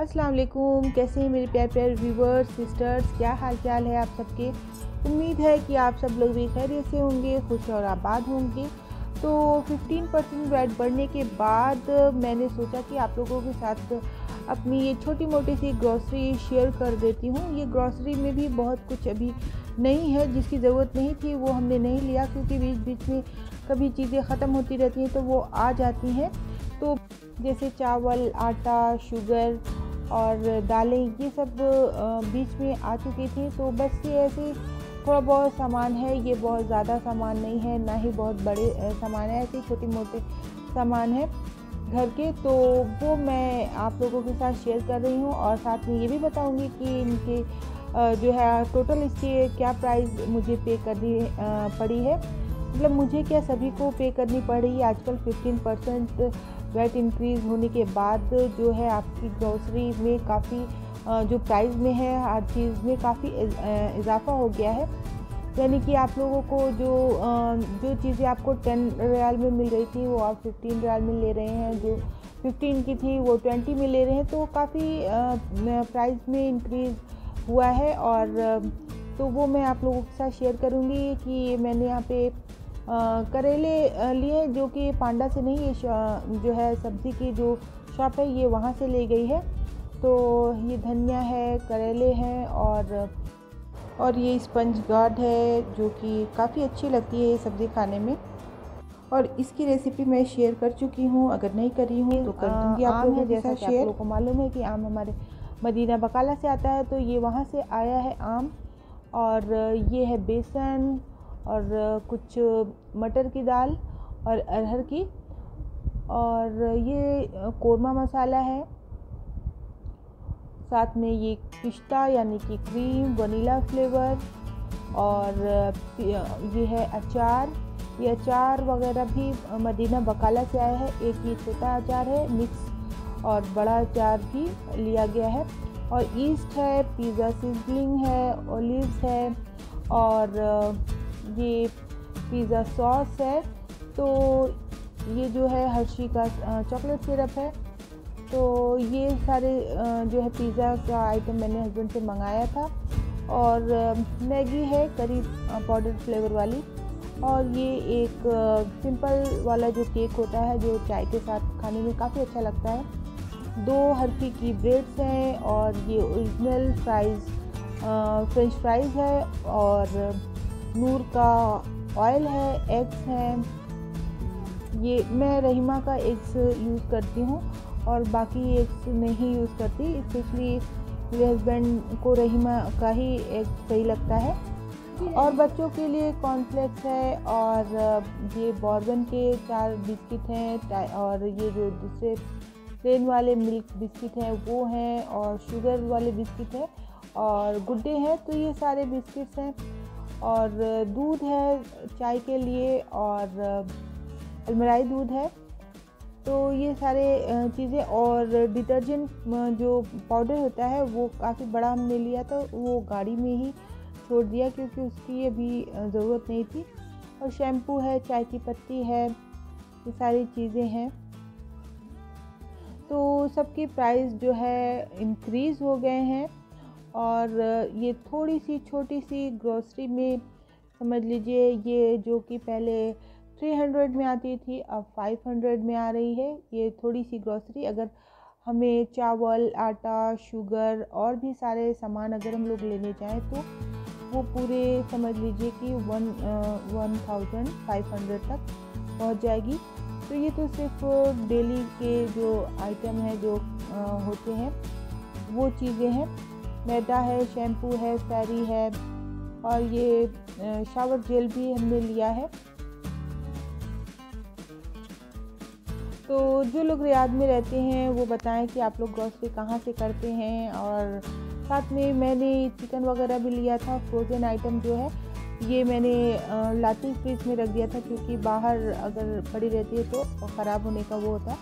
अस्सलाम वालेकुम। कैसे हैं मेरे प्यारे प्यारे व्यूवर्स सिस्टर्स, क्या हाल चाल है आप सबके। उम्मीद है कि आप सब लोग भी खैरियत से होंगे, खुश और आबाद होंगे। तो 15% वैट बढ़ने के बाद मैंने सोचा कि आप लोगों के साथ अपनी ये छोटी मोटी सी ग्रॉसरी शेयर कर देती हूँ। ये ग्रॉसरी में भी बहुत कुछ अभी नहीं है, जिसकी ज़रूरत नहीं थी वो हमने नहीं लिया, क्योंकि बीच बीच में कभी चीज़ें ख़त्म होती रहती हैं तो वो आ जाती हैं। तो जैसे चावल, आटा, शुगर और दालें, ये सब बीच में आ चुकी थी। तो बस ये ऐसे थोड़ा बहुत सामान है, ये बहुत ज़्यादा सामान नहीं है, ना ही बहुत बड़े सामान है, ऐसे छोटे मोटे सामान है घर के। तो वो मैं आप लोगों के साथ शेयर कर रही हूँ और साथ में ये भी बताऊँगी कि इनके जो है टोटल इसकी क्या प्राइस मुझे पे करनी पड़ी है। मतलब मुझे क्या, सभी को पे करनी पड़ रही है आजकल। 15% वैट इंक्रीज़ होने के बाद जो है आपकी ग्रॉसरी में काफ़ी जो प्राइस में है, हर चीज़ में काफ़ी इजाफा हो गया है। यानी कि आप लोगों को जो चीज़ें आपको 10 रियाल में मिल रही थी वो आप 15 रियाल में ले रहे हैं, जो 15 की थी वो 20 में ले रहे हैं। तो काफ़ी प्राइस में इंक्रीज़ हुआ है। और तो वो मैं आप लोगों के साथ शेयर करूँगी कि मैंने यहाँ पे करेले लिए, जो कि पांडा से नहीं, ये जो है सब्ज़ी की जो शॉप है ये वहाँ से ले गई है। तो ये धनिया है, करेले हैं और ये स्पंज गार्ड है, जो कि काफ़ी अच्छी लगती है ये सब्ज़ी खाने में। और इसकी रेसिपी मैं शेयर कर चुकी हूँ, अगर नहीं करी हूँ तो कर दूँगी आप लोगों के साथ शेयर। आप लोगों को मालूम है कि आम हमारे मदीना बकाला से आता है, तो ये वहाँ से आया है आम। और ये है बेसन और कुछ मटर की दाल और अरहर की, और ये कोरमा मसाला है। साथ में ये पिस्ता यानी कि क्रीम, वनीला फ्लेवर, और ये है अचार। ये अचार वगैरह भी मदीना बकाला से आया है। एक ये छोटा अचार है मिक्स, और बड़ा अचार भी लिया गया है। और ईस्ट है, पिज़्ज़ा सीजनिंग है, ओलिव्स है, और ये पिज़्ज़ा सॉस है। तो ये जो है हर्शी का चॉकलेट सिरप है। तो ये सारे जो है पिज़्ज़ा का आइटम मैंने हस्बैंड से मंगाया था। और मैगी है करी पाउडर फ्लेवर वाली। और ये एक सिंपल वाला जो केक होता है, जो चाय के साथ खाने में काफ़ी अच्छा लगता है। 2 हर्फी की ब्रेड्स हैं, और ये ओरिजिनल फ्रेंच फ्राइज़ है, और नूर का ऑयल है, एग्स हैं। ये मैं रहीमा का एग्स यूज़ करती हूँ और बाकी एग्स नहीं यूज़ करती, स्पेशली मेरे हस्बैंड को रहीमा का ही एग सही लगता है। और बच्चों के लिए कॉर्नफ्लेक्स है, और ये बॉर्बन के 4 बिस्किट हैं, और ये जो दूसरे प्लेन वाले मिल्क बिस्किट हैं वो हैं, और शुगर वाले बिस्किट हैं, और गुड्डे हैं। तो ये सारे बिस्किट्स हैं, और दूध है चाय के लिए, और अलमराई दूध है। तो ये सारे चीज़ें, और डिटर्जेंट जो पाउडर होता है वो काफ़ी बड़ा हमने लिया था, वो गाड़ी में ही छोड़ दिया क्योंकि उसकी अभी ज़रूरत नहीं थी। और शैम्पू है, चाय की पत्ती है, ये सारी चीज़ें हैं। तो सबकी प्राइस जो है इंक्रीज़ हो गए हैं। और ये थोड़ी सी छोटी सी ग्रॉसरी में समझ लीजिए, ये जो कि पहले 300 में आती थी अब 500 में आ रही है। ये थोड़ी सी ग्रॉसरी, अगर हमें चावल, आटा, शुगर और भी सारे सामान अगर हम लोग लेने जाएं तो वो पूरे समझ लीजिए कि 1500 तक पहुंच जाएगी। तो ये तो सिर्फ डेली के जो आइटम है, जो होते हैं वो चीज़ें हैं। मैदा है, शैम्पू है, फैरी है, और ये शावर जेल भी हमने लिया है। तो जो लोग रियाद में रहते हैं वो बताएं कि आप लोग ग्रॉसरी कहाँ से करते हैं। और साथ में मैंने चिकन वगैरह भी लिया था। फ्रोज़न आइटम जो है ये मैंने लाती फ्रिज में रख दिया था, क्योंकि बाहर अगर पड़ी रहती है तो ख़राब होने का वो होता।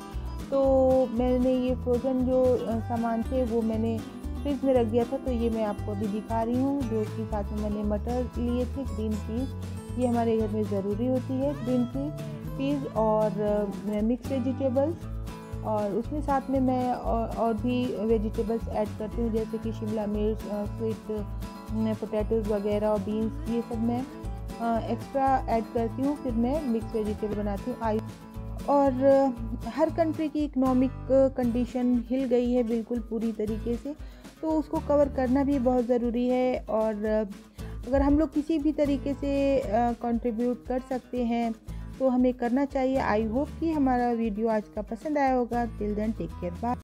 तो मैंने ये फ्रोज़न जो सामान थे वो मैंने फ्रिज में रख दिया था। तो ये मैं आपको अभी दिखा रही हूँ, जो कि साथ में मैंने मटर लिए थे, ग्रीन पीस, ये हमारे घर में ज़रूरी होती है, ग्रीन पीस और मिक्स वेजिटेबल्स। और उसमें साथ में मैं और भी वेजिटेबल्स ऐड करती हूँ, जैसे कि शिमला मिर्च, स्वीट पोटैटोज़ वगैरह और बीन्स, ये सब मैं एक्स्ट्रा ऐड करती हूँ। फिर मैं मिक्स वेजिटेबल बनाती हूँ। और हर कंट्री की इकोनॉमिक कंडीशन हिल गई है बिल्कुल पूरी तरीके से, तो उसको कवर करना भी बहुत ज़रूरी है। और अगर हम लोग किसी भी तरीके से कंट्रीब्यूट कर सकते हैं तो हमें करना चाहिए। आई होप कि हमारा वीडियो आज का पसंद आया होगा। Till then take care, bye.